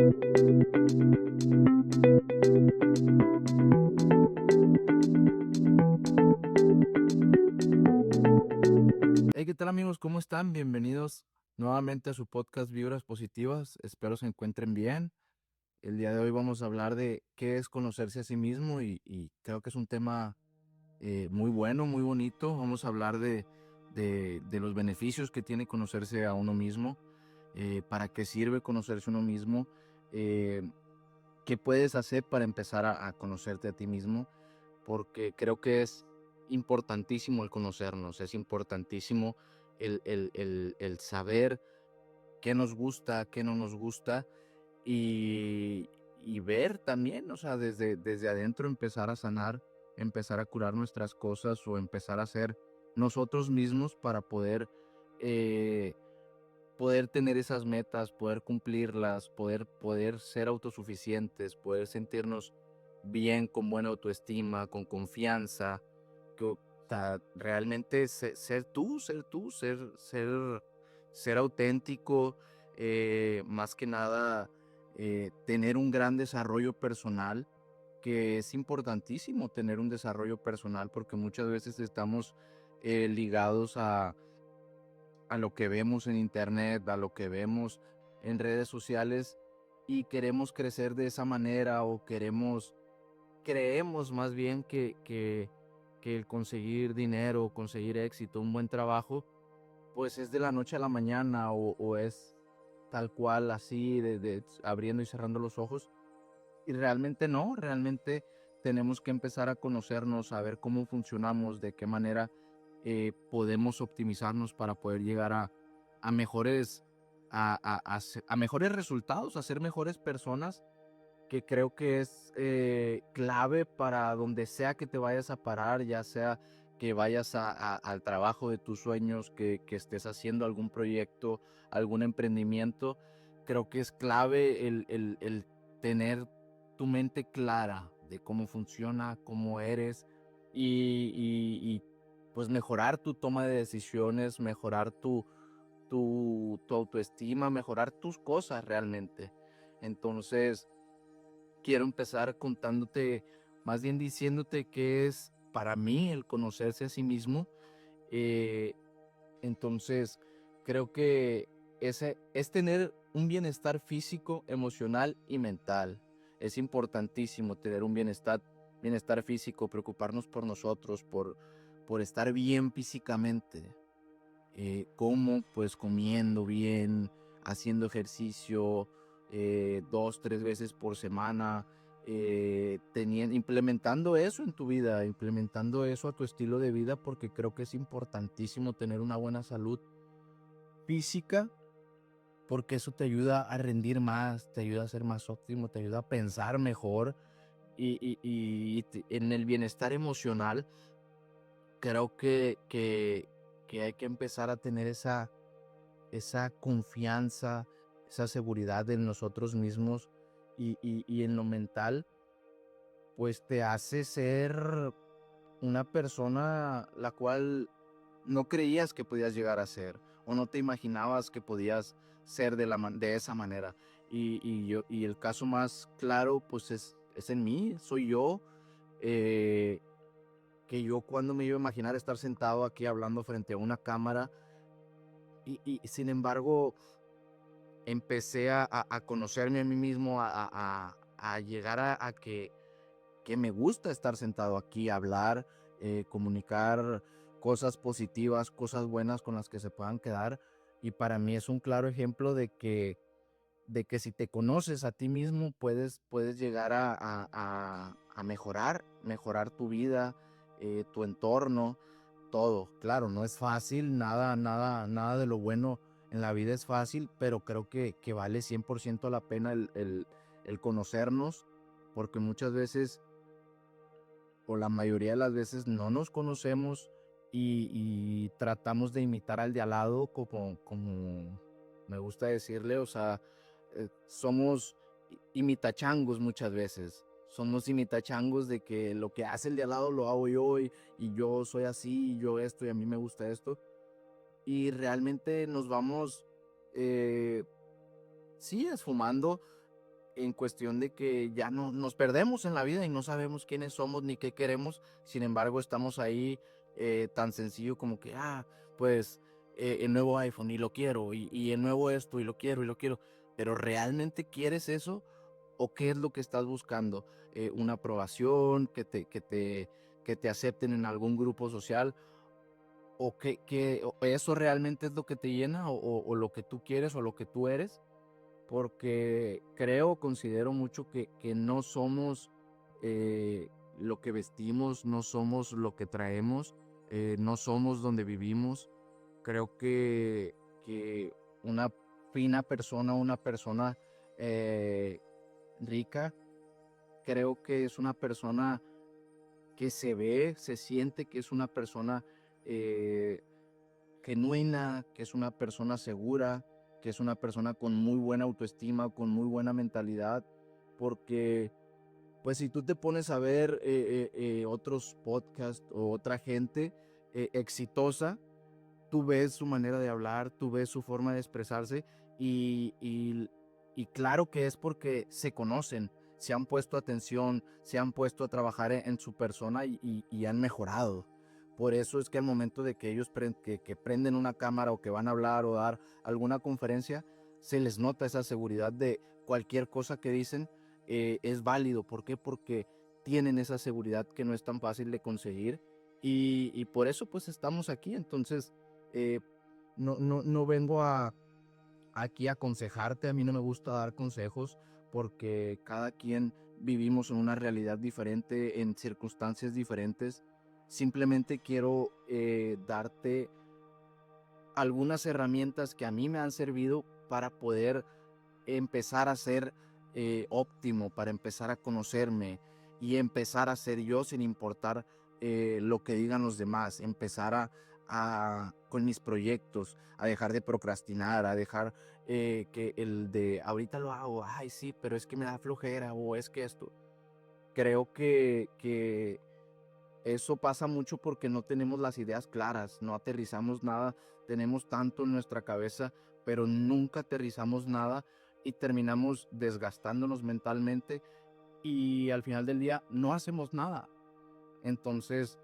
Hey, ¿qué tal amigos? ¿Cómo están? Bienvenidos nuevamente a su podcast Vibras Positivas. Espero se encuentren bien. El día de hoy vamos a hablar de qué es conocerse a sí mismo y creo que es un tema muy bueno, muy bonito. Vamos a hablar de los beneficios que tiene conocerse a uno mismo, para qué sirve conocerse a uno mismo, eh, qué puedes hacer para empezar a conocerte a ti mismo, porque creo que es importantísimo el conocernos, es importantísimo el saber qué nos gusta, qué no nos gusta y, y ver también, o sea, desde adentro empezar a sanar, empezar a curar nuestras cosas o empezar a ser nosotros mismos para eh, poder tener esas metas, poder cumplirlas, poder ser autosuficientes, poder sentirnos bien, con buena autoestima, con confianza, o sea, realmente ser auténtico, más que nada, tener un gran desarrollo personal, que es importantísimo tener un desarrollo personal porque muchas veces estamos ligados a lo que vemos en internet, a lo que vemos en redes sociales y queremos crecer de esa manera o creemos más bien que el conseguir dinero, conseguir éxito, un buen trabajo, pues es de la noche a la mañana o es tal cual así, de abriendo y cerrando los ojos. Y realmente no, realmente tenemos que empezar a conocernos, a ver cómo funcionamos, de qué manera podemos optimizarnos para poder llegar a mejores, a mejores resultados, a ser mejores personas, que creo que es clave para donde sea que te vayas a parar, ya sea que vayas al trabajo de tus sueños, que estés haciendo algún proyecto, algún emprendimiento. Creo que es clave el tener tu mente clara de cómo funciona, cómo eres y, pues mejorar tu toma de decisiones, mejorar tu autoestima, mejorar tus cosas realmente. Entonces, quiero empezar contándote, más bien diciéndote qué es para mí el conocerse a sí mismo. Eh, entonces, creo que ese es tener un bienestar físico, emocional y mental. Es importantísimo tener un bienestar físico, preocuparnos por nosotros, por estar bien físicamente. ¿Cómo? Pues comiendo bien, haciendo ejercicio 2, 3 veces por semana, implementando eso en tu vida, implementando eso a tu estilo de vida, porque creo que es importantísimo tener una buena salud física, porque eso te ayuda a rendir más, te ayuda a ser más óptimo, te ayuda a pensar mejor en el bienestar emocional. Creo que hay que empezar a tener esa confianza, esa seguridad en nosotros mismos y en lo mental, pues te hace ser una persona la cual no creías que podías llegar a ser o no te imaginabas que podías ser de esa manera. Y el caso más claro, pues es en mí, soy yo, eh, que yo cuando me iba a imaginar estar sentado aquí hablando frente a una cámara y sin embargo empecé a conocerme a mí mismo, a llegar a que me gusta estar sentado aquí, hablar, comunicar cosas positivas, cosas buenas con las que se puedan quedar. Y para mí es un claro ejemplo de que si te conoces a ti mismo, puedes llegar a mejorar tu vida, tu entorno, todo. Claro, no es fácil, nada de lo bueno en la vida es fácil, pero creo que vale 100% la pena el conocernos, porque muchas veces, o la mayoría de las veces, no nos conocemos y tratamos de imitar al de al lado, como me gusta decirle, o sea, somos imitachangos muchas veces. Somos imitachangos de que lo que hace el de al lado lo hago yo y yo soy así y yo esto y a mí me gusta esto. Y realmente nos vamos, sí, esfumando en cuestión de que ya no nos perdemos en la vida y no sabemos quiénes somos ni qué queremos. Sin embargo, estamos ahí tan sencillo como que, pues el nuevo iPhone y lo quiero, y el nuevo esto y lo quiero y lo quiero. Pero ¿realmente quieres eso? ¿O qué es lo que estás buscando? ¿Una aprobación, que te acepten en algún grupo social? ¿O o eso realmente es lo que te llena? ¿O lo que tú quieres o lo que tú eres? Porque considero mucho que no somos eh, lo que vestimos, no somos lo que traemos, no somos donde vivimos. Creo que una fina persona, una persona eh, rica, creo que es una persona que se ve, se siente que es una persona eh, genuina, que es una persona segura, que es una persona con muy buena autoestima, con muy buena mentalidad, porque pues si tú te pones a ver otros podcasts o otra gente exitosa, tú ves su manera de hablar, tú ves su forma de expresarse y claro que es porque se conocen, se han puesto atención, se han puesto a trabajar en su persona y han mejorado. Por eso es que al momento de que ellos que prenden una cámara o que van a hablar o dar alguna conferencia, se les nota esa seguridad de cualquier cosa que dicen es válido. ¿Por qué? Porque tienen esa seguridad que no es tan fácil de conseguir y por eso pues estamos aquí. Entonces, eh, no vengo aquí a aconsejarte, a mí no me gusta dar consejos porque cada quien vivimos en una realidad diferente, en circunstancias diferentes. Simplemente quiero darte algunas herramientas que a mí me han servido para poder empezar a ser óptimo, para empezar a conocerme y empezar a ser yo sin importar lo que digan los demás, empezar con mis proyectos, a dejar de procrastinar, a dejar que el de ahorita lo hago, ay sí, pero es que me da flojera o es que esto. Creo que eso pasa mucho porque no tenemos las ideas claras, no aterrizamos nada, tenemos tanto en nuestra cabeza, pero nunca aterrizamos nada y terminamos desgastándonos mentalmente y al final del día no hacemos nada. Entonces,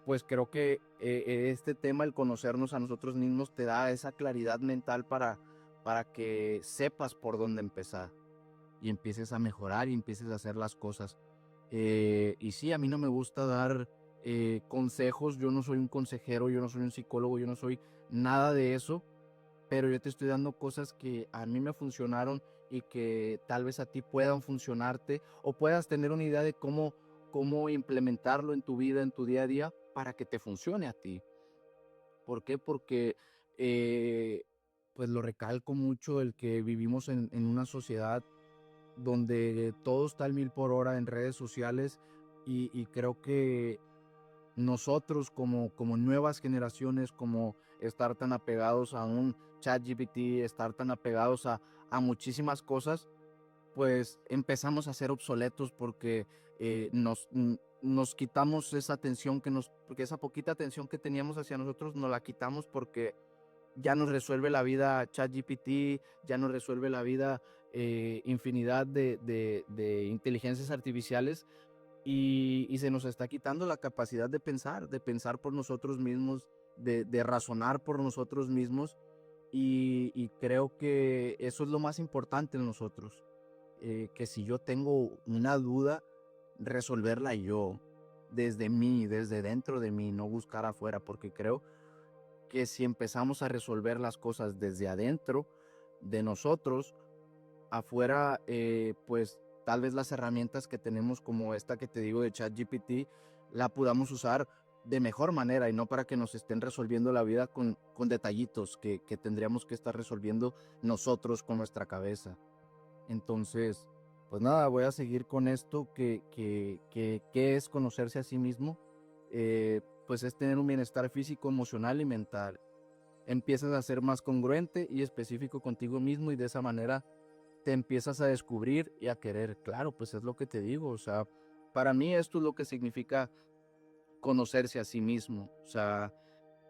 pues creo que este tema, el conocernos a nosotros mismos, te da esa claridad mental para que sepas por dónde empezar y empieces a mejorar y empieces a hacer las cosas. Y sí, a mí no me gusta dar consejos, yo no soy un consejero, yo no soy un psicólogo, yo no soy nada de eso, pero yo te estoy dando cosas que a mí me funcionaron y que tal vez a ti puedan funcionarte o puedas tener una idea de cómo implementarlo en tu vida, en tu día a día, para que te funcione a ti. ¿Por qué? Porque, eh, pues lo recalco mucho, el que vivimos en una sociedad donde todo está al mil por hora en redes sociales y creo que nosotros como nuevas generaciones, como estar tan apegados a un chat GPT, estar tan apegados a muchísimas cosas, pues empezamos a ser obsoletos porque nos quitamos esa atención porque esa poquita atención que teníamos hacia nosotros nos la quitamos porque ya nos resuelve la vida ChatGPT, ya nos resuelve la vida infinidad de inteligencias artificiales y se nos está quitando la capacidad de pensar por nosotros mismos, de razonar por nosotros mismos y creo que eso es lo más importante en nosotros, que si yo tengo una duda, resolverla yo, desde mí, desde dentro de mí, no buscar afuera, porque creo que si empezamos a resolver las cosas desde adentro de nosotros, afuera, pues tal vez las herramientas que tenemos como esta que te digo de ChatGPT, la podamos usar de mejor manera y no para que nos estén resolviendo la vida con detallitos que tendríamos que estar resolviendo nosotros con nuestra cabeza. Entonces, pues nada, voy a seguir con esto que es conocerse a sí mismo. Pues es tener un bienestar físico, emocional y mental. Empiezas a ser más congruente y específico contigo mismo y de esa manera te empiezas a descubrir y a querer. Claro, pues es lo que te digo, o sea, para mí esto es lo que significa conocerse a sí mismo, o sea,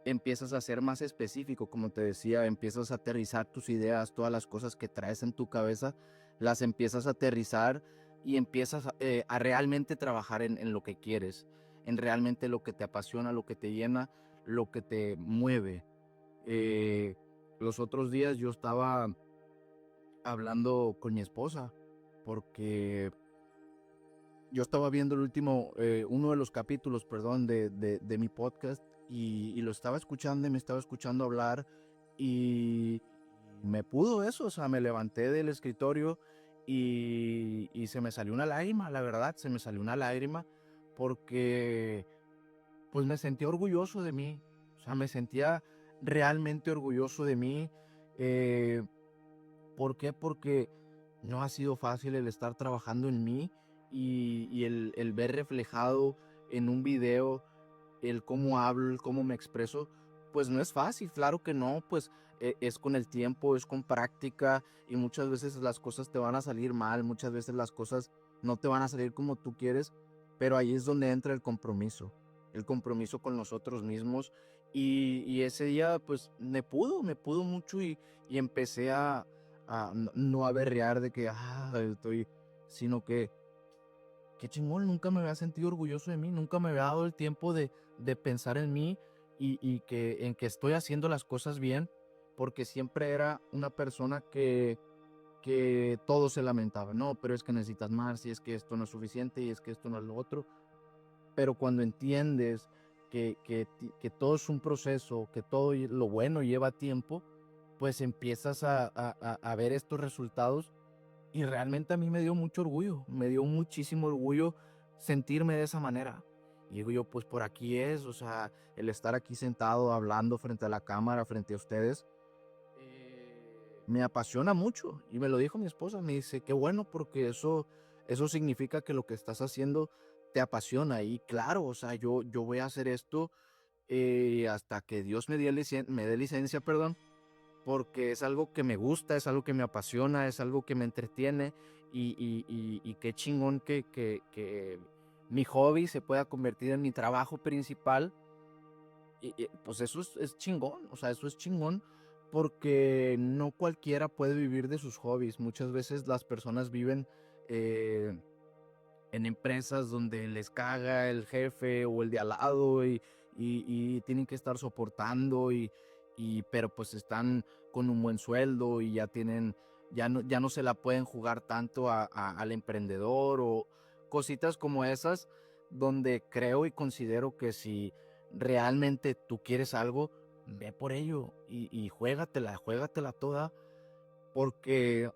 empiezas a ser más específico, como te decía, empiezas a aterrizar tus ideas, todas las cosas que traes en tu cabeza las empiezas a aterrizar y empiezas a realmente trabajar en lo que quieres, en realmente lo que te apasiona, lo que te llena, lo que te mueve. Eh, los otros días yo estaba hablando con mi esposa porque yo estaba viendo uno de los capítulos, perdón, de mi podcast y lo estaba escuchando y me estaba escuchando hablar y me pudo eso, o sea, me levanté del escritorio y se me salió una lágrima, la verdad, se me salió una lágrima porque pues me sentía orgulloso de mí, o sea, me sentía realmente orgulloso de mí. eh, ¿Por qué? Porque no ha sido fácil el estar trabajando en mí y el ver reflejado en un video el cómo hablo, el cómo me expreso, pues no es fácil, claro que no, pues es con el tiempo, es con práctica y muchas veces las cosas te van a salir mal, muchas veces las cosas no te van a salir como tú quieres, pero ahí es donde entra el compromiso con nosotros mismos y ese día pues me pudo mucho y empecé a no a berrear de que, estoy, sino que qué chingón, nunca me había sentido orgulloso de mí, nunca me había dado el tiempo de pensar en mí y en que estoy haciendo las cosas bien, porque siempre era una persona que todo se lamentaba, no, pero es que necesitas más, y es que esto no es suficiente, y es que esto no es lo otro, pero cuando entiendes que todo es un proceso, que todo lo bueno lleva tiempo, pues empiezas a ver estos resultados y realmente a mí me dio mucho orgullo, me dio muchísimo orgullo sentirme de esa manera. Y digo yo, pues por aquí es, o sea, el estar aquí sentado hablando frente a la cámara, frente a ustedes, me apasiona mucho. Y me lo dijo mi esposa, me dice, qué bueno, porque eso significa que lo que estás haciendo te apasiona. Y claro, o sea, yo voy a hacer esto hasta que Dios me dé licencia, perdón, porque es algo que me gusta, es algo que me apasiona, es algo que me entretiene y qué chingón que mi hobby se pueda convertir en mi trabajo principal. Pues eso es chingón, o sea, eso es chingón porque no cualquiera puede vivir de sus hobbies. Muchas veces las personas viven eh, en empresas donde les caga el jefe o el de al lado y tienen que estar soportando pero pues están con un buen sueldo y ya no se la pueden jugar tanto al emprendedor o cositas como esas donde creo y considero que si realmente tú quieres algo, ve por ello y juégatela toda porque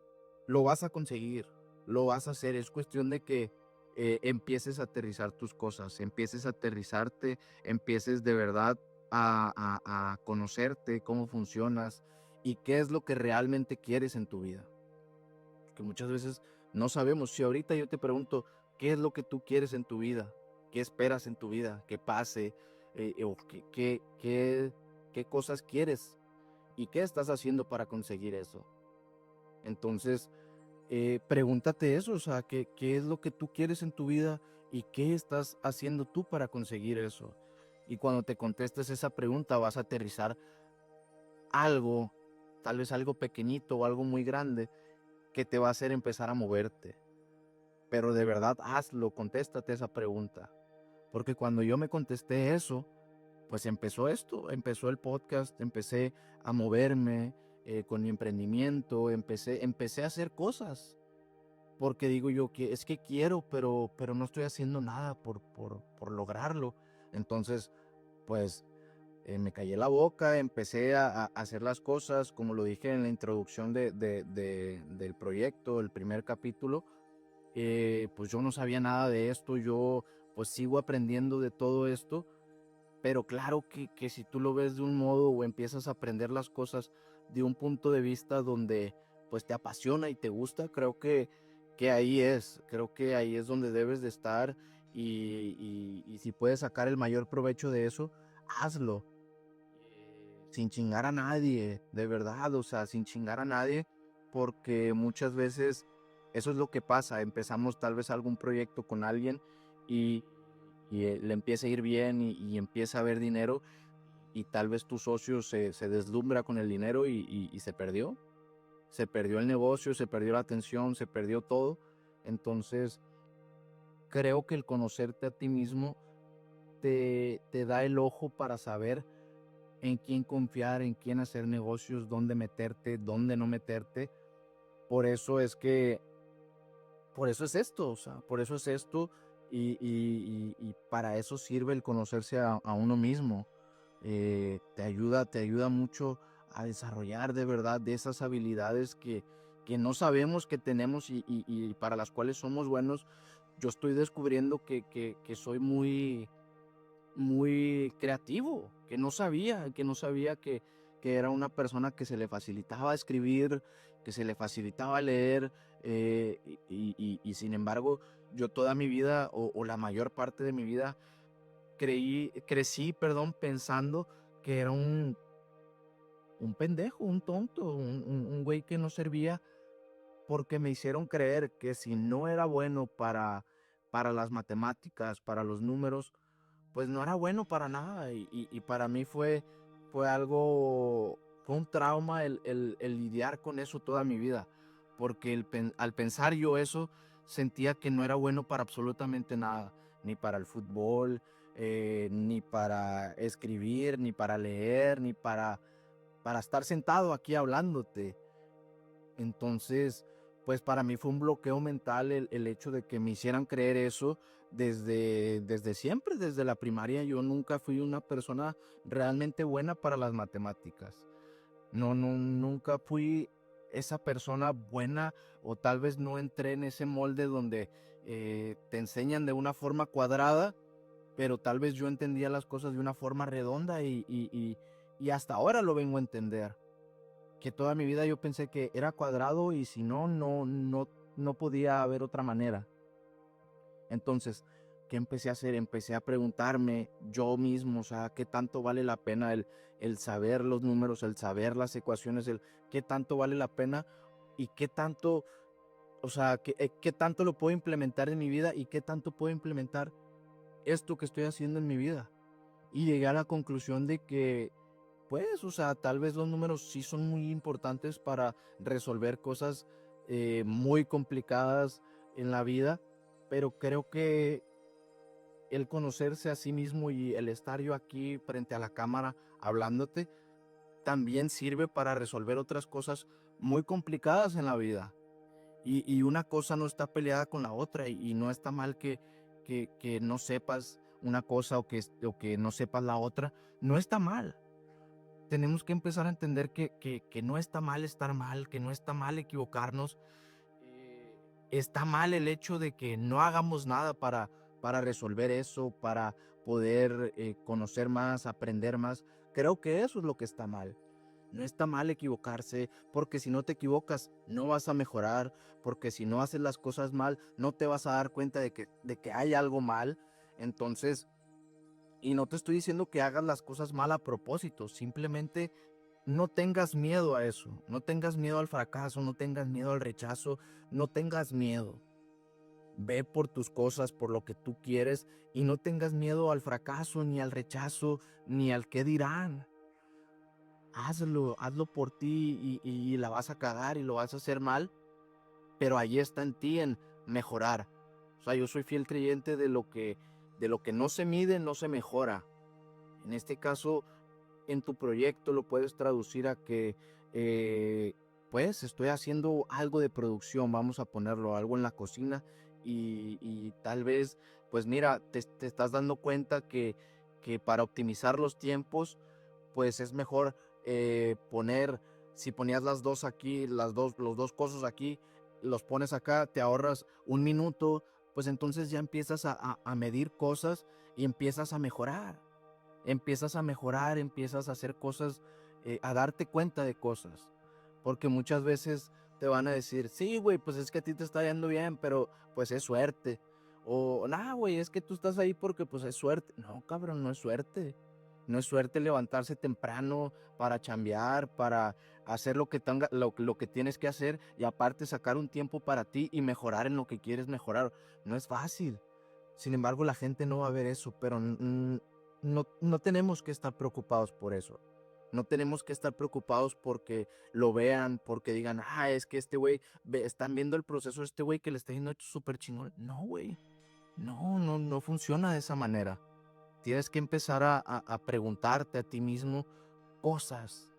lo vas a conseguir, lo vas a hacer. Es cuestión de que empieces a aterrizar tus cosas, empieces a aterrizarte, empieces de verdad a conocerte, cómo funcionas y qué es lo que realmente quieres en tu vida. Que muchas veces no sabemos. Si ahorita yo te pregunto, ¿qué es lo que tú quieres en tu vida? ¿Qué esperas en tu vida? ¿Qué pase? O qué cosas quieres? ¿Y qué estás haciendo para conseguir eso? Entonces, pregúntate eso, o sea, ¿qué es lo que tú quieres en tu vida y qué estás haciendo tú para conseguir eso? Y cuando te contestes esa pregunta vas a aterrizar algo, tal vez algo pequeñito o algo muy grande, que te va a hacer empezar a moverte. Pero de verdad hazlo, contéstate esa pregunta. Porque cuando yo me contesté eso, pues empezó esto, empezó el podcast, empecé a moverme con mi emprendimiento, empecé a hacer cosas. Porque digo yo que es que quiero, pero no estoy haciendo nada por lograrlo. Entonces, pues me callé la boca, empecé a hacer las cosas, como lo dije en la introducción del proyecto, el primer capítulo, pues yo no sabía nada de esto, yo pues sigo aprendiendo de todo esto, pero claro que si tú lo ves de un modo o empiezas a aprender las cosas de un punto de vista donde pues te apasiona y te gusta, creo que ahí es donde debes de estar y si puedes sacar el mayor provecho de eso, hazlo. Sin chingar a nadie, de verdad, o sea, sin chingar a nadie, porque muchas veces eso es lo que pasa, empezamos tal vez algún proyecto con alguien y, le empieza a ir bien y empieza a haber dinero y tal vez tu socio se deslumbra con el dinero y se perdió. se perdió el negocio, se perdió la atención, se perdió todo. Entonces, creo que el conocerte a ti mismo te da el ojo para saber en quién confiar, en quién hacer negocios, dónde meterte, dónde no meterte. Por eso es que, por eso es esto, o sea, por eso es esto y para eso sirve el conocerse a uno mismo. Te ayuda mucho a desarrollar de verdad de esas habilidades que no sabemos que tenemos y para las cuales somos buenos. Yo estoy descubriendo que soy muy creativo, que no sabía que era una persona que se le facilitaba escribir, que se le facilitaba leer, y sin embargo, yo toda mi vida, o la mayor parte de mi vida, crecí, perdón, pensando que era un pendejo, un tonto, un güey que no servía, porque me hicieron creer que si no era bueno para las matemáticas, para los números, pues no era bueno para nada. Y para mí fue algo, fue un trauma el lidiar con eso toda mi vida. Porque al pensar yo eso, sentía que no era bueno para absolutamente nada. Ni para el fútbol, ni para escribir, ni para leer, ni para estar sentado aquí hablándote. Entonces, pues para mí fue un bloqueo mental el hecho de que me hicieran creer eso desde siempre, desde la primaria. Yo nunca fui una persona realmente buena para las matemáticas. No, no, nunca fui esa persona buena, o tal vez no entré en ese molde donde te enseñan de una forma cuadrada, pero tal vez yo entendía las cosas de una forma redonda y hasta ahora lo vengo a entender, que toda mi vida yo pensé que era cuadrado y si no, no podía haber otra manera. Entonces, ¿qué empecé a hacer? Empecé a preguntarme yo mismo, o sea, ¿qué tanto vale la pena el saber los números, el saber las ecuaciones, el qué tanto vale la pena y qué tanto, o sea, qué tanto lo puedo implementar en mi vida y qué tanto puedo implementar esto que estoy haciendo en mi vida? Y llegué a la conclusión de que pues, o sea, tal vez los números sí son muy importantes para resolver cosas muy complicadas en la vida, pero creo que el conocerse a sí mismo y el estar yo aquí frente a la cámara hablándote también sirve para resolver otras cosas muy complicadas en la vida. Y una cosa no está peleada con la otra y no está mal que no sepas una cosa o que no sepas la otra. No está mal. Tenemos que empezar a entender que no está mal estar mal, que no está mal equivocarnos. Está mal el hecho de que no hagamos nada para resolver eso, para poder conocer más, aprender más. Creo que eso es lo que está mal. No está mal equivocarse, porque si no te equivocas, no vas a mejorar, porque si no haces las cosas mal, no te vas a dar cuenta de que hay algo mal. Entonces, y no te estoy diciendo que hagas las cosas mal a propósito, simplemente no tengas miedo a eso, no tengas miedo al fracaso, no tengas miedo al rechazo, no tengas miedo. Ve por tus cosas, por lo que tú quieres y no tengas miedo al fracaso, ni al rechazo, ni al qué dirán. Hazlo, hazlo por ti y la vas a cagar y lo vas a hacer mal, pero ahí está en ti en mejorar. O sea, yo soy fiel creyente de lo que no se mide, no se mejora. En este caso, en tu proyecto lo puedes traducir a que, pues, estoy haciendo algo de producción, vamos a ponerlo, algo en la cocina y tal vez, pues mira, te estás dando cuenta que para optimizar los tiempos, pues es mejor poner, si ponías las dos aquí, los dos cosas aquí, los pones acá, te ahorras un minuto, pues entonces ya empiezas a medir cosas y empiezas a mejorar, empiezas a hacer cosas, a darte cuenta de cosas. Porque muchas veces te van a decir, sí, güey, pues es que a ti te está yendo bien, pero pues es suerte. O, nah, güey, es que tú estás ahí porque pues es suerte. No, cabrón, no es suerte. No es suerte levantarse temprano para chambear, para hacer lo que tienes que hacer y aparte sacar un tiempo para ti y mejorar en lo que quieres mejorar. No es fácil. Sin embargo, la gente no va a ver eso, pero no tenemos que estar preocupados por eso. No tenemos que estar preocupados porque lo vean, porque digan, es que este güey, están viendo el proceso de este güey que le está yendo súper chingón. No, güey. No, no, no funciona de esa manera. Tienes que empezar a preguntarte a ti mismo cosas,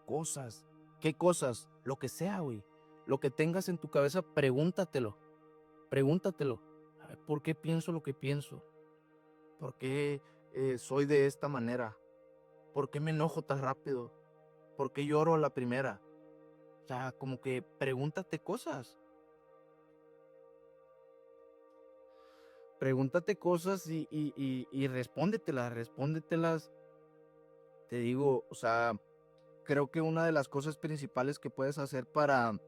cosas. ¿Qué cosas? Lo que sea, güey. Lo que tengas en tu cabeza, pregúntatelo. Pregúntatelo. ¿Por qué pienso lo que pienso? ¿Por qué soy de esta manera? ¿Por qué me enojo tan rápido? ¿Por qué lloro a la primera? O sea, como que pregúntate cosas. Pregúntate cosas y respóndetelas. Te digo, o sea, creo que una de las cosas principales que puedes hacer para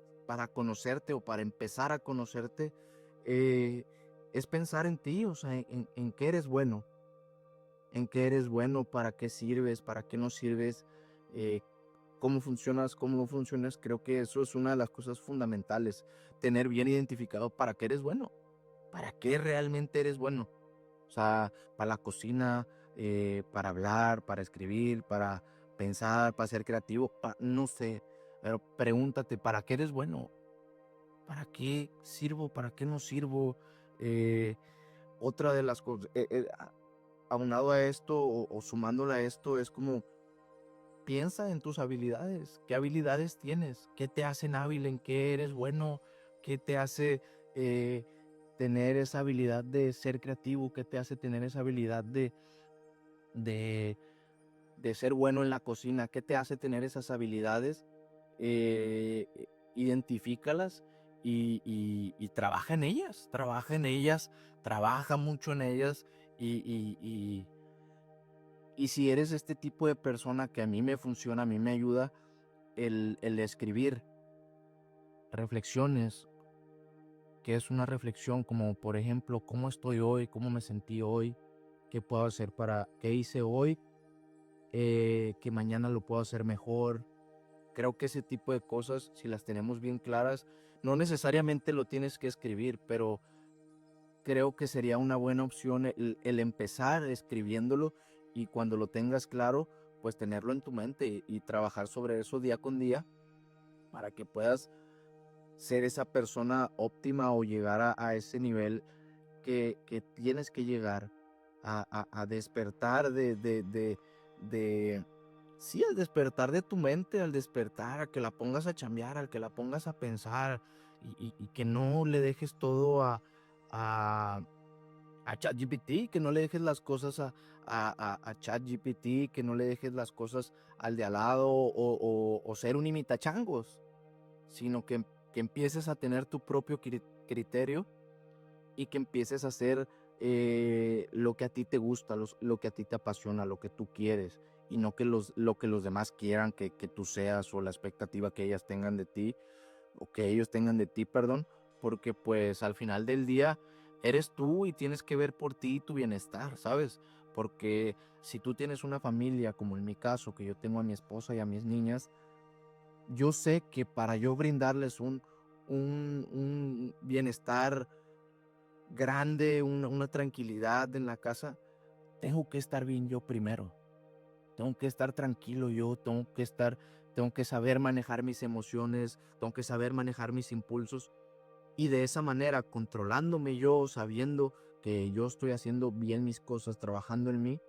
conocerte o para empezar a conocerte eh, es pensar en ti, o sea, en qué eres bueno, en qué eres bueno, para qué sirves, para qué no sirves, eh, cómo funcionas, cómo no funcionas. Creo que eso es una de las cosas fundamentales, tener bien identificado para qué eres bueno, para qué realmente eres bueno. O sea, para la cocina, para hablar, para escribir, para pensar, para ser creativo, no sé, pero pregúntate, ¿para qué eres bueno? ¿Para qué sirvo? ¿Para qué no sirvo? Eh, Otra de las cosas, aunado a esto o sumándole a esto, es como piensa en tus habilidades. ¿Qué habilidades tienes? ¿Qué te hacen hábil? ¿En qué eres bueno? ¿Qué te hace eh, tener esa habilidad de ser creativo? ¿Qué te hace tener esa habilidad de, de ser bueno en la cocina? ¿Qué te hace tener esas habilidades? Identifícalas y trabaja en ellas, trabaja mucho en ellas y, y, y, y si eres este tipo de persona que a mí me funciona, a mí me ayuda el escribir reflexiones, que es una reflexión como por ejemplo, ¿cómo estoy hoy? ¿Cómo me sentí hoy? ¿Qué puedo hacer qué hice hoy? Que mañana lo puedo hacer mejor. Creo que ese tipo de cosas, si las tenemos bien claras, no necesariamente lo tienes que escribir, pero creo que sería una buena opción el empezar escribiéndolo y cuando lo tengas claro, pues tenerlo en tu mente y trabajar sobre eso día con día para que puedas ser esa persona óptima o llegar a ese nivel que tienes que llegar a despertar de, sí, al despertar de tu mente, al despertar, a que la pongas a chambear, al que la pongas a pensar y que no le dejes todo a, a ChatGPT, que no le dejes las cosas a ChatGPT, que no le dejes las cosas al de al lado o ser un imitachangos, sino que empieces a tener tu propio criterio y que empieces a hacer lo que a ti te gusta, lo que a ti te apasiona, lo que tú quieres, y no lo que los demás quieran que tú seas o la expectativa que ellas tengan de ti, o que ellos tengan de ti, perdón, porque pues al final del día eres tú y tienes que ver por ti y tu bienestar, ¿sabes? Porque si tú tienes una familia, como en mi caso, que yo tengo a mi esposa y a mis niñas, yo sé que para yo brindarles un bienestar grande, una tranquilidad en la casa, tengo que estar bien yo primero. Tengo que estar tranquilo yo, tengo que saber manejar mis emociones, tengo que saber manejar mis impulsos y de esa manera, controlándome yo, sabiendo que yo estoy haciendo bien mis cosas, trabajando en mí,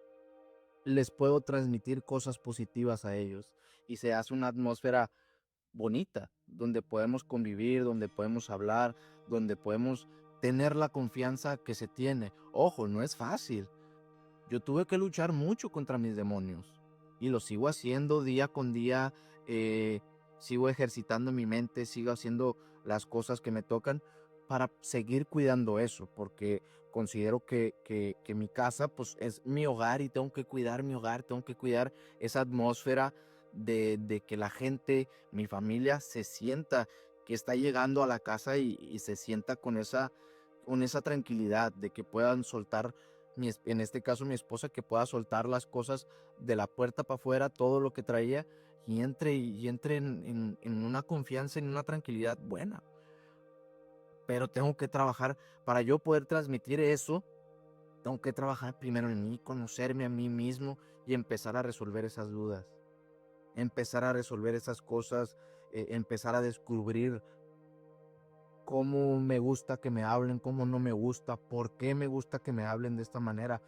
les puedo transmitir cosas positivas a ellos y se hace una atmósfera bonita, donde podemos convivir, donde podemos hablar, donde podemos tener la confianza que se tiene. Ojo, no es fácil. Yo tuve que luchar mucho contra mis demonios y lo sigo haciendo día con día. eh, Sigo ejercitando mi mente, sigo haciendo las cosas que me tocan para seguir cuidando eso, porque considero que mi casa pues es mi hogar y tengo que cuidar mi hogar, tengo que cuidar esa atmósfera de que la gente, mi familia se sienta que está llegando a la casa y se sienta con esa tranquilidad de que puedan soltar en este caso mi esposa, que pueda soltar las cosas de la puerta para afuera, todo lo que traía, y entre en una confianza, en una tranquilidad buena. Pero tengo que trabajar, para yo poder transmitir eso, tengo que trabajar primero en mí, conocerme a mí mismo y empezar a resolver esas dudas. empezar a resolver esas cosas, empezar a descubrir cómo me gusta que me hablen, cómo no me gusta, por qué me gusta que me hablen de esta manera,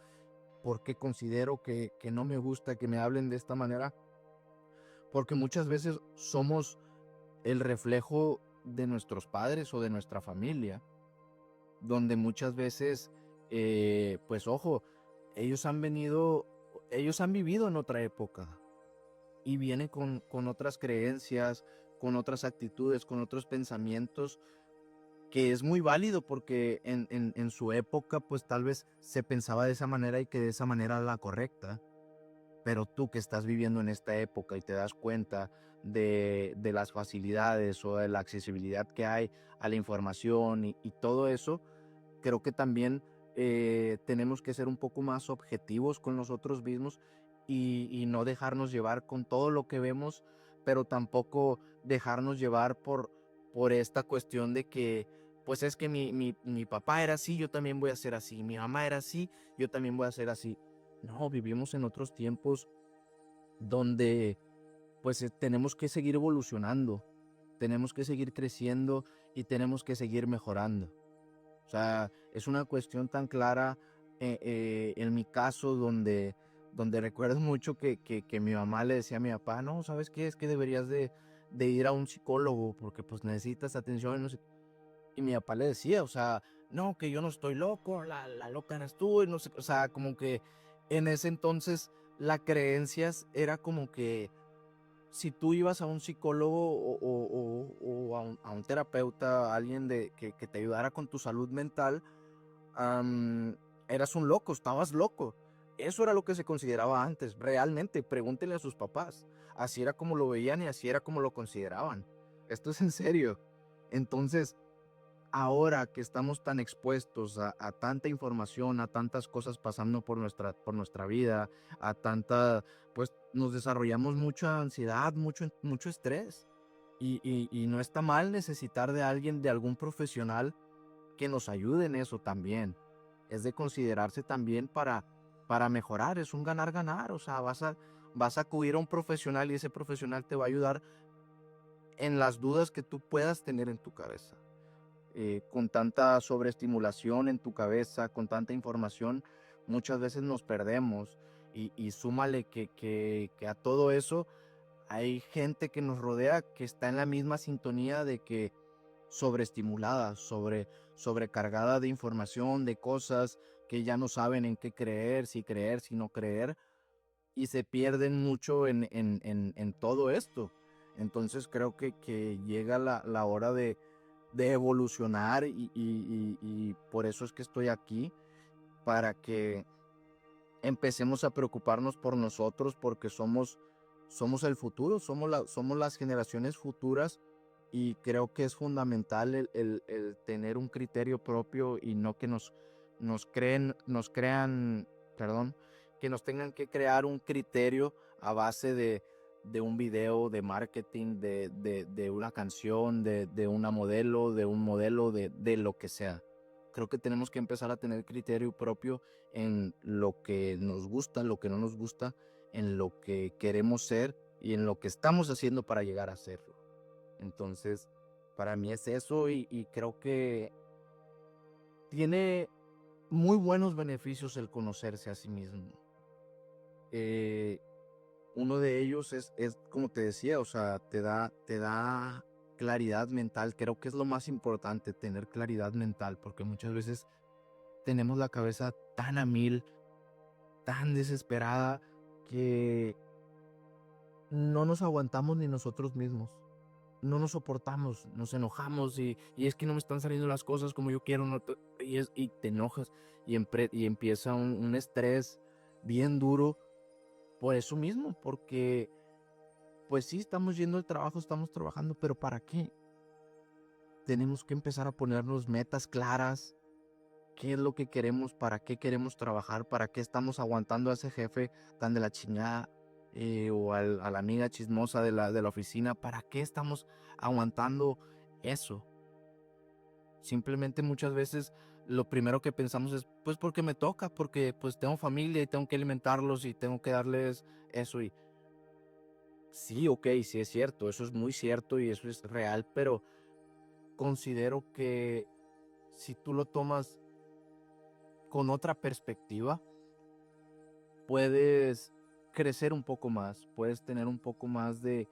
por qué considero que no me gusta que me hablen de esta manera, porque muchas veces somos el reflejo de nuestros padres o de nuestra familia, donde muchas veces, pues ojo, ellos han venido, ellos han vivido en otra época y vienen con otras creencias, con otras actitudes, con otros pensamientos, que es muy válido porque en su época pues tal vez se pensaba de esa manera y que de esa manera era la correcta. Pero tú que estás viviendo en esta época y te das cuenta de las facilidades o de la accesibilidad que hay a la información y todo eso, creo que también tenemos que ser un poco más objetivos con nosotros mismos y no dejarnos llevar con todo lo que vemos, pero tampoco dejarnos llevar por esta cuestión de que, pues es que mi papá era así, yo también voy a ser así, mi mamá era así, yo también voy a ser así. No, vivimos en otros tiempos donde pues tenemos que seguir evolucionando, tenemos que seguir creciendo y tenemos que seguir mejorando. O sea, es una cuestión tan clara en mi caso donde recuerdo mucho que mi mamá le decía a mi papá, no, ¿sabes qué? Es que deberías de ir a un psicólogo porque pues necesitas atención. Y no sé. Y mi papá le decía, o sea, no, que yo no estoy loco, la loca eres tú, y no sé, o sea, como que en ese entonces la creencias era como que si tú ibas a un psicólogo o a un terapeuta, a alguien que te ayudara con tu salud mental, eras un loco, estabas loco. Eso era lo que se consideraba antes, realmente, pregúntenle a sus papás. Así era como lo veían y así era como lo consideraban. Esto es en serio. Entonces, ahora que estamos tan expuestos a tanta información, a tantas cosas pasando por nuestra vida, a tanta, pues nos desarrollamos mucha ansiedad, mucho estrés. Y no está mal necesitar de alguien, de algún profesional que nos ayude en eso también. Es de considerarse también para mejorar, es un ganar-ganar. O sea, vas a acudir a un profesional y ese profesional te va a ayudar en las dudas que tú puedas tener en tu cabeza. Con tanta sobreestimulación en tu cabeza, con tanta información, muchas veces nos perdemos. Y súmale que a todo eso hay gente que nos rodea que está en la misma sintonía de que sobreestimulada, sobrecargada de información, de cosas que ya no saben en qué creer, si no creer, y se pierden mucho en todo esto. Entonces creo que llega la hora de evolucionar y por eso es que estoy aquí, para que empecemos a preocuparnos por nosotros, porque somos el futuro, somos las generaciones futuras y creo que es fundamental el tener un criterio propio y no que nos crean, perdón, que nos tengan que crear un criterio a base de un video de marketing, de una canción, de una modelo, de un modelo, de lo que sea. Creo que tenemos que empezar a tener criterio propio en lo que nos gusta, lo que no nos gusta, en lo que queremos ser y en lo que estamos haciendo para llegar a serlo. Entonces, para mí es eso y creo que tiene muy buenos beneficios el conocerse a sí mismo. Eh, Uno de ellos es, como te decía, o sea, te da claridad mental. Creo que es lo más importante, tener claridad mental, porque muchas veces tenemos la cabeza tan a mil, tan desesperada, que no nos aguantamos ni nosotros mismos. No nos soportamos, nos enojamos y es que no me están saliendo las cosas como yo quiero, y te enojas y empieza un estrés bien duro por eso mismo, porque pues sí, estamos yendo al trabajo, estamos trabajando, pero ¿para qué? Tenemos que empezar a ponernos metas claras, qué es lo que queremos, para qué queremos trabajar, para qué estamos aguantando a ese jefe tan de la chingada, o a la amiga chismosa de la oficina, para qué estamos aguantando eso. Simplemente muchas veces lo primero que pensamos es, pues porque me toca, porque pues tengo familia y tengo que alimentarlos y tengo que darles eso. Y Sí, ok, sí es cierto, eso es muy cierto y eso es real, pero considero que si tú lo tomas con otra perspectiva, puedes crecer un poco más, puedes tener un poco más de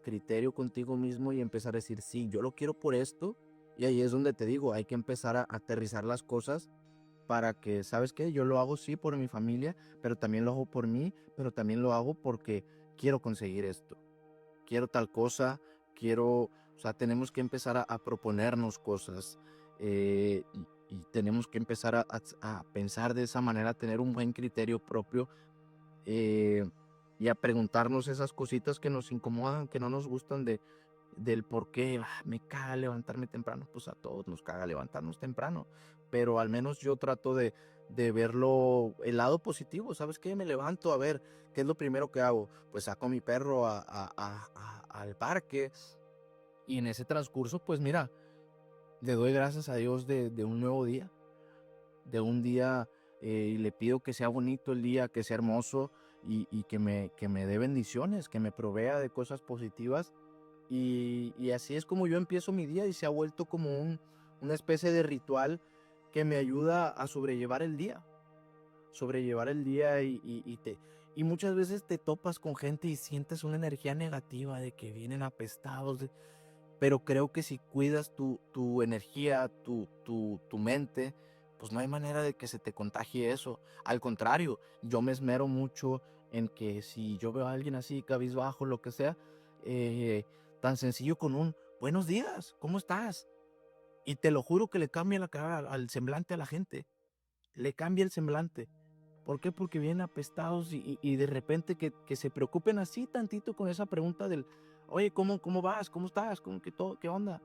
criterio contigo mismo y empezar a decir, sí, yo lo quiero por esto. Y ahí es donde te digo, hay que empezar a aterrizar las cosas para que, ¿sabes qué? Yo lo hago sí por mi familia, pero también lo hago por mí, pero también lo hago porque quiero conseguir esto, quiero tal cosa, quiero, o sea, tenemos que empezar a proponernos cosas, y tenemos que empezar a pensar de esa manera, a tener un buen criterio propio, eh, y a preguntarnos esas cositas que nos incomodan, que no nos gustan del por qué me caga levantarme temprano. Pues a todos nos caga levantarnos temprano, pero al menos yo trato de verlo el lado positivo. ¿Sabes qué? Me levanto a ver qué es lo primero que hago. Pues saco a mi perro al parque y en ese transcurso, pues mira, le doy gracias a Dios de un nuevo día, de un día, y le pido que sea bonito el día, que sea hermoso y que me dé bendiciones, que me provea de cosas positivas. Y así es como yo empiezo mi día y se ha vuelto como una especie de ritual que me ayuda a sobrellevar el día y muchas veces te topas con gente y sientes una energía negativa de que vienen apestados, pero creo que si cuidas tu energía, tu mente, pues no hay manera de que se te contagie eso. Al contrario, yo me esmero mucho en que si yo veo a alguien así, cabizbajo, lo que sea, eh, tan sencillo con un buenos días, ¿cómo estás? Y te lo juro que le cambia la cara al semblante a la gente, le cambia el semblante. ¿Por qué? Porque vienen apestados y de repente que se preocupen así tantito con esa pregunta del, oye, ¿cómo vas? ¿Cómo estás? ¿Cómo que todo? ¿Qué onda?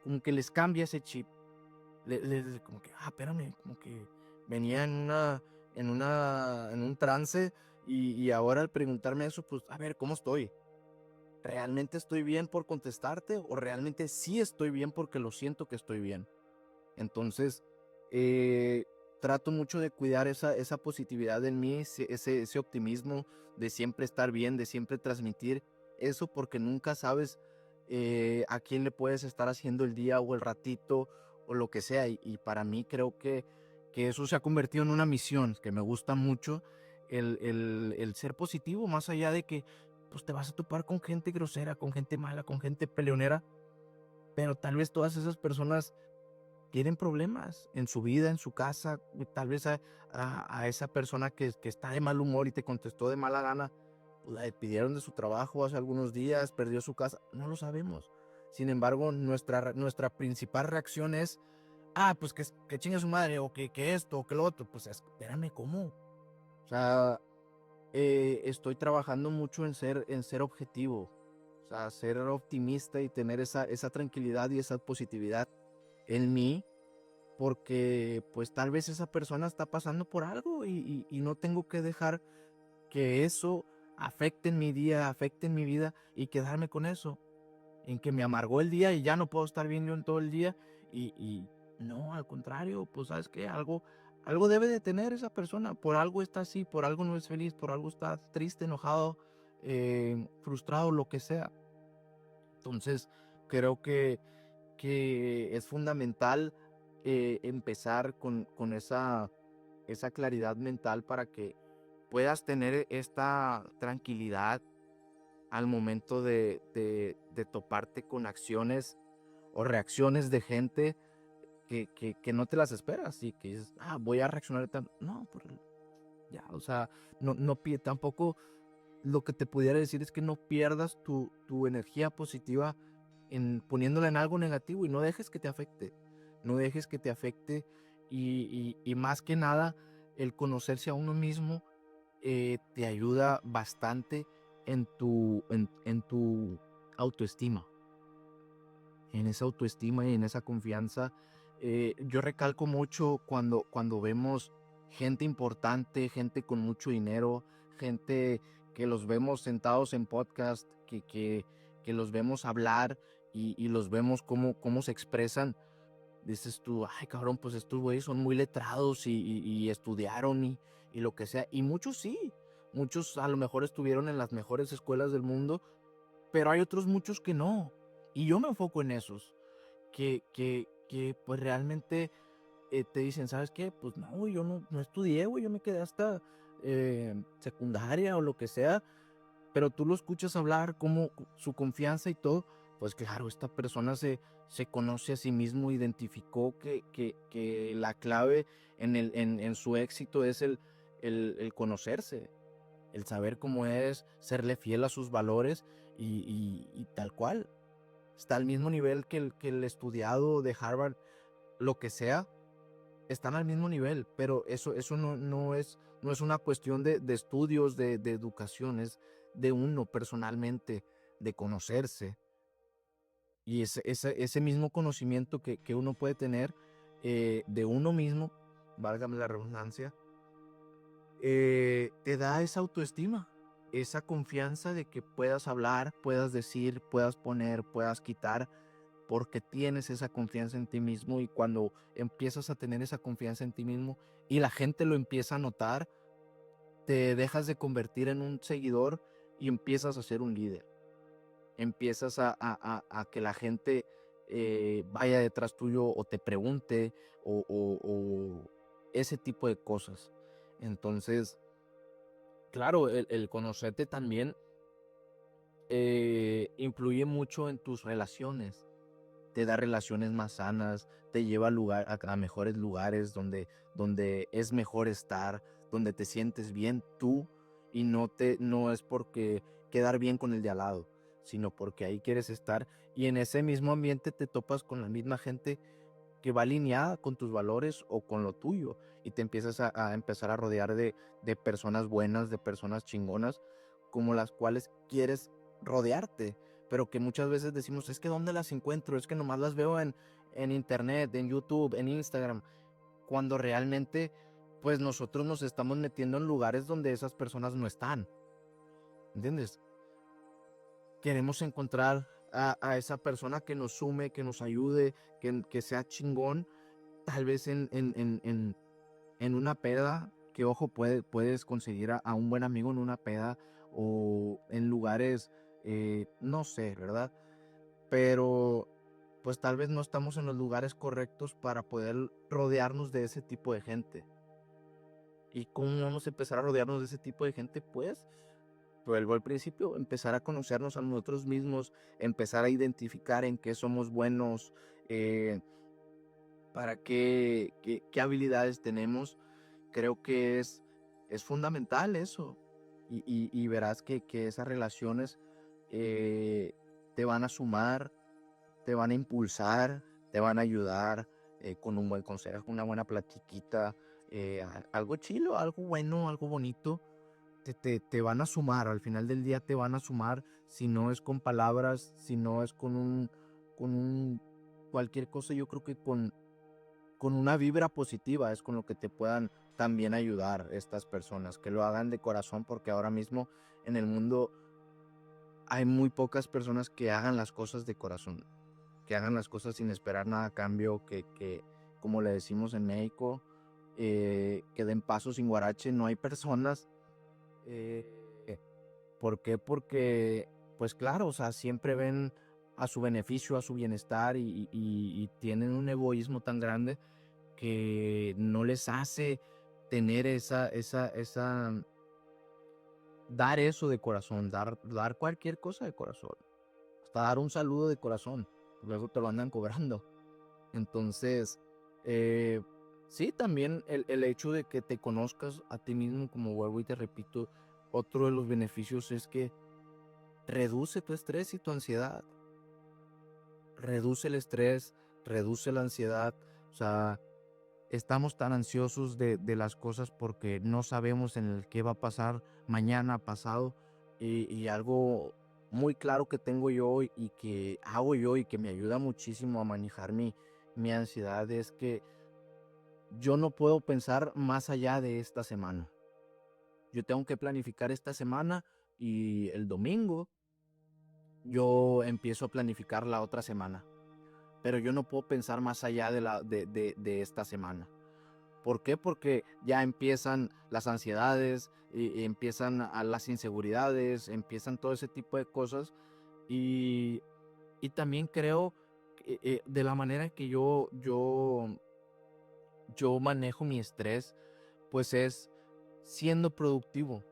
Como que les cambia ese chip. Como que, espérame, como que venía en un trance y ahora al preguntarme eso, pues, a ver, ¿cómo estoy? ¿Realmente estoy bien por contestarte o realmente sí estoy bien porque lo siento que estoy bien? Entonces, eh, trato mucho de cuidar esa positividad en mí, ese optimismo de siempre estar bien, de siempre transmitir eso, porque nunca sabes a quién le puedes estar haciendo el día o el ratito o lo que sea. Y para mí creo que eso se ha convertido en una misión que me gusta mucho, el ser positivo, más allá de que pues, te vas a topar con gente grosera, con gente mala, con gente peleonera, pero tal vez todas esas personas tienen problemas en su vida, en su casa, y tal vez a esa persona que está de mal humor y te contestó de mala gana, pues la despidieron de su trabajo hace algunos días, perdió su casa, no lo sabemos. Sin embargo, nuestra principal reacción es, pues que chingue su madre, o que esto, o que lo otro. Pues espérame, ¿cómo? O sea, estoy trabajando mucho en ser objetivo, o sea, ser optimista y tener esa tranquilidad y esa positividad en mí porque pues tal vez esa persona está pasando por algo y no tengo que dejar que eso afecte en mi día, afecte en mi vida y quedarme con eso, en que me amargó el día y ya no puedo estar bien yo en todo el día y no, al contrario, pues sabes qué, algo debe de tener esa persona, por algo está así, por algo no es feliz, por algo está triste, enojado, frustrado, lo que sea. Entonces, creo que es fundamental empezar con esa claridad mental para que puedas tener esta tranquilidad al momento de toparte con acciones o reacciones de gente que no te las esperas y que dices, voy a reaccionar de tal. No, ya, o sea, tampoco lo que te pudiera decir es que no pierdas tu energía positiva poniéndola en algo negativo y no dejes que te afecte. No dejes que te afecte y más que nada el conocerse a uno mismo te ayuda bastante en tu autoestima, en esa autoestima y en esa confianza. Yo recalco mucho cuando vemos gente importante, gente con mucho dinero, gente que los vemos sentados en podcast, que los vemos hablar y los vemos cómo se expresan. Dices tú, ay cabrón, pues estos güeyes son muy letrados y estudiaron y lo que sea. Y muchos sí, muchos a lo mejor estuvieron en las mejores escuelas del mundo, pero hay otros muchos que no. Y yo me enfoco en esos, que pues realmente te dicen, ¿sabes qué? Pues no, güey, yo no estudié, güey, yo me quedé hasta secundaria o lo que sea, pero tú lo escuchas hablar, como su confianza y todo, pues claro, esta persona se conoce a sí mismo, identificó que la clave en su éxito es el conocerse, el saber cómo es, serle fiel a sus valores y tal cual. Está al mismo nivel que el estudiado de Harvard, lo que sea, están al mismo nivel, pero eso no es una cuestión de estudios, de educación, es de uno personalmente, de conocerse. Y ese mismo conocimiento que uno puede tener de uno mismo, válgame la redundancia, te da esa autoestima, esa confianza de que puedas hablar, puedas decir, puedas poner, puedas quitar, porque tienes esa confianza en ti mismo, y cuando empiezas a tener esa confianza en ti mismo y la gente lo empieza a notar, te dejas de convertir en un seguidor y empiezas a ser un líder. Empiezas a que la gente vaya detrás tuyo o te pregunte o ese tipo de cosas. Entonces, claro, el conocerte también influye mucho en tus relaciones, te da relaciones más sanas, te lleva a mejores lugares donde es mejor estar, donde te sientes bien tú y no es porque quedar bien con el de al lado, sino porque ahí quieres estar, y en ese mismo ambiente te topas con la misma gente que va alineada con tus valores o con lo tuyo, y te empiezas a empezar a rodear de personas buenas, de personas chingonas, como las cuales quieres rodearte, pero que muchas veces decimos, es que ¿dónde las encuentro? Es que nomás las veo en internet, en YouTube, en Instagram, cuando realmente pues nosotros nos estamos metiendo en lugares donde esas personas no están, ¿entiendes? Queremos encontrar a esa persona que nos sume, que nos ayude, que sea chingón, tal vez en una peda, que ojo, puedes conseguir a un buen amigo en una peda o en lugares, no sé, ¿verdad? Pero pues tal vez no estamos en los lugares correctos para poder rodearnos de ese tipo de gente. ¿Y cómo vamos a empezar a rodearnos de ese tipo de gente? Pues vuelvo al principio, empezar a conocernos a nosotros mismos, empezar a identificar en qué somos buenos, eh, para qué habilidades tenemos. Creo que es fundamental eso. Y verás que esas relaciones eh, te van a sumar, te van a impulsar, te van a ayudar con un buen consejo, una buena platiquita, algo chilo, algo bueno, algo bonito. Te van a sumar, al final del día te van a sumar, si no es con palabras, si no es con un cualquier cosa, yo creo que con una vibra positiva es con lo que te puedan también ayudar estas personas, que lo hagan de corazón, porque ahora mismo en el mundo hay muy pocas personas que hagan las cosas de corazón, que hagan las cosas sin esperar nada a cambio, que como le decimos en México, que den paso sin guarache. No hay personas. eh, ¿Por qué? Porque, pues claro, o sea, siempre ven a su beneficio, a su bienestar, y tienen un egoísmo tan grande que no les hace tener dar eso de corazón, dar cualquier cosa de corazón, hasta dar un saludo de corazón, luego te lo andan cobrando. Entonces, eh, sí, también el hecho de que te conozcas a ti mismo, como vuelvo y te repito, otro de los beneficios es que reduce tu estrés y tu ansiedad, reduce el estrés, reduce la ansiedad, o sea, estamos tan ansiosos de las cosas porque no sabemos en el qué va a pasar mañana, pasado, y algo muy claro que tengo yo y que hago yo y que me ayuda muchísimo a manejar mi ansiedad es que yo no puedo pensar más allá de esta semana. Yo tengo que planificar esta semana y el domingo yo empiezo a planificar la otra semana, pero yo no puedo pensar más allá de esta semana. ¿Por qué? Porque ya empiezan las ansiedades, y empiezan las inseguridades, empiezan todo ese tipo de cosas. Y, y también creo que, de la manera que yo manejo mi estrés, pues es siendo productivo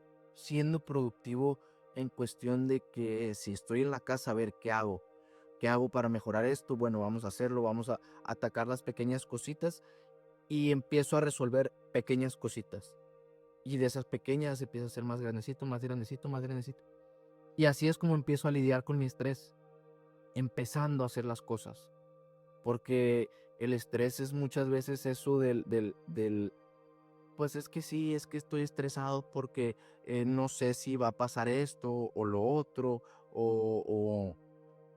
en cuestión de que si estoy en la casa, a ver, ¿qué hago? ¿Qué hago para mejorar esto? Bueno, vamos a hacerlo, vamos a atacar las pequeñas cositas y empiezo a resolver pequeñas cositas. Y de esas pequeñas empiezo a ser más grandecito, más grandecito, más grandecito. Y así es como empiezo a lidiar con mi estrés, empezando a hacer las cosas. Porque el estrés es muchas veces eso pues es que sí, es que estoy estresado porque no sé si va a pasar esto o lo otro,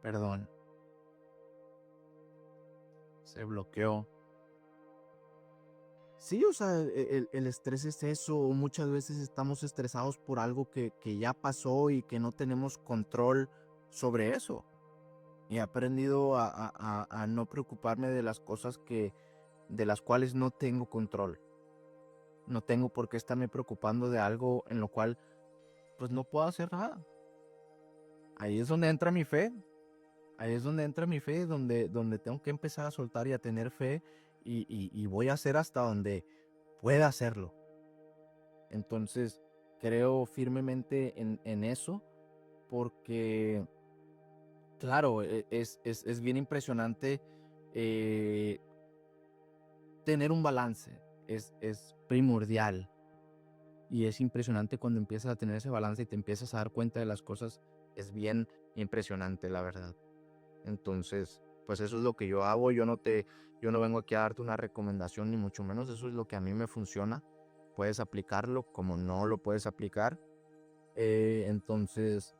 perdón, se bloqueó. Sí, o sea, el estrés es eso. Muchas veces estamos estresados por algo que ya pasó y que no tenemos control sobre eso. Y he aprendido a no preocuparme de las cosas de las cuales no tengo control. No tengo por qué estarme preocupando de algo en lo cual pues no puedo hacer nada. Ahí es donde entra mi fe. Ahí es donde entra mi fe, donde tengo que empezar a soltar y a tener fe y voy a hacer hasta donde pueda hacerlo. Entonces, creo firmemente en eso porque, claro, es bien impresionante eh, tener un balance. Es primordial y es impresionante cuando empiezas a tener ese balance y te empiezas a dar cuenta de las cosas. Es bien impresionante, la verdad. Entonces, pues eso es lo que yo hago. Yo no vengo aquí a darte una recomendación, ni mucho menos. Eso es lo que a mí me funciona. Puedes aplicarlo como no lo puedes aplicar. Entonces,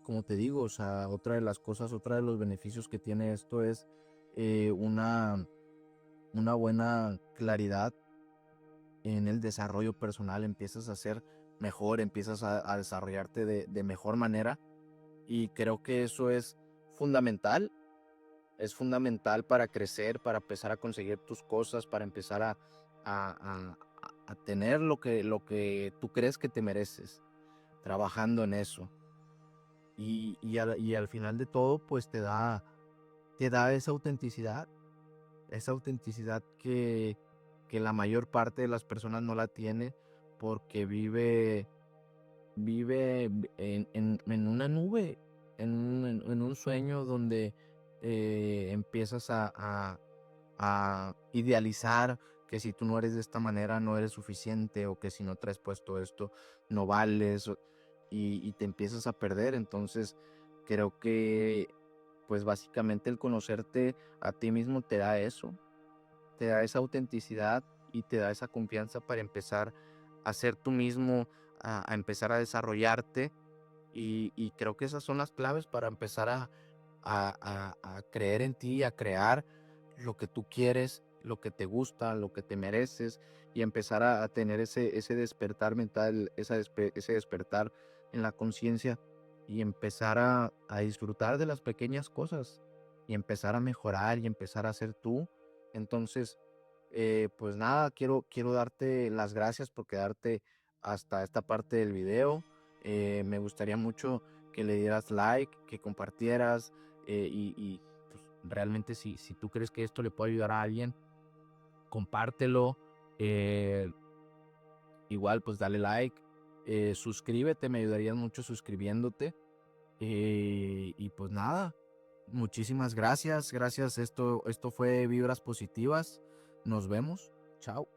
como te digo, o sea, otra de las cosas, otra de los beneficios que tiene esto es eh, una, una buena claridad en el desarrollo personal. Empiezas a ser mejor, empiezas a desarrollarte de mejor manera. Y creo que eso fundamental es fundamental para crecer, para empezar a conseguir tus cosas, para empezar a, a tener lo que tú crees que te mereces, trabajando en eso. Y al final de todo, pues te da esa autenticidad que la mayor parte de las personas no la tiene porque vive en una nube, en un sueño donde empiezas a idealizar que si tú no eres de esta manera no eres suficiente o que si no traes puesto esto no vales y te empiezas a perder. Entonces creo que pues básicamente el conocerte a ti mismo te da eso, te da esa autenticidad y te da esa confianza para empezar a ser tú mismo, a empezar a desarrollarte y creo que esas son las claves para empezar a creer en ti, a crear lo que tú quieres, lo que te gusta, lo que te mereces y empezar a tener ese despertar mental, ese despertar en la conciencia y empezar a disfrutar de las pequeñas cosas y empezar a mejorar y empezar a ser tú. Entonces, pues nada, quiero darte las gracias por quedarte hasta esta parte del video. Me gustaría mucho que le dieras like, que compartieras pues, realmente si tú crees que esto le puede ayudar a alguien, compártelo. eh, Igual pues dale like, suscríbete, me ayudarías mucho suscribiéndote. Y pues nada, muchísimas gracias, gracias. Esto fue Vibras Positivas. Nos vemos. Chao.